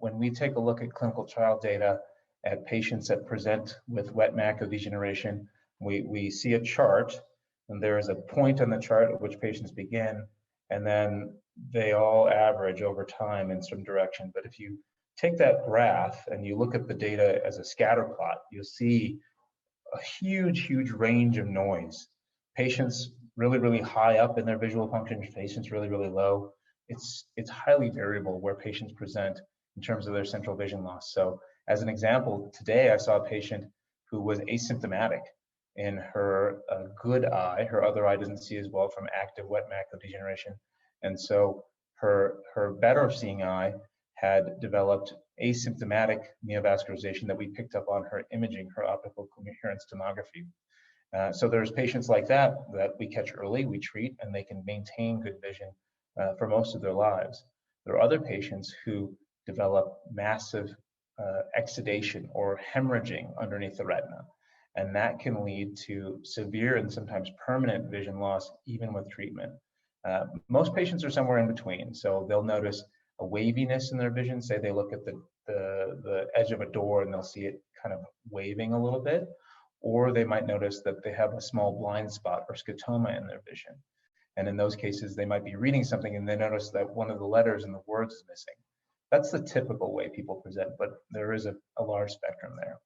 when we take a look at clinical trial data at patients that present with wet macular degeneration, we see a chart, and there is a point on the chart at which patients begin, and then they all average over time in some direction. But if you take that graph and you look at the data as a scatter plot, you'll see a huge range of noise. Patients really high up in their visual function, patients really low. It's highly variable where patients present in terms of their central vision loss. So as an example, today I saw a patient who was asymptomatic in her good eye. Her other eye doesn't see as well from active wet macular degeneration. And so her better seeing eye had developed asymptomatic neovascularization that we picked up on her imaging, her optical coherence tomography. So there's patients like that we catch early, we treat, and they can maintain good vision for most of their lives. There are other patients who develop massive exudation or hemorrhaging underneath the retina, and that can lead to severe and sometimes permanent vision loss even with treatment. Most patients are somewhere in between, so they'll notice a waviness in their vision. Say they look at the edge of a door and they'll see it kind of waving a little bit, or they might notice that they have a small blind spot or scotoma in their vision. And in those cases, they might be reading something and they notice that one of the letters in the words is missing. That's the typical way people present, but there is a large spectrum there.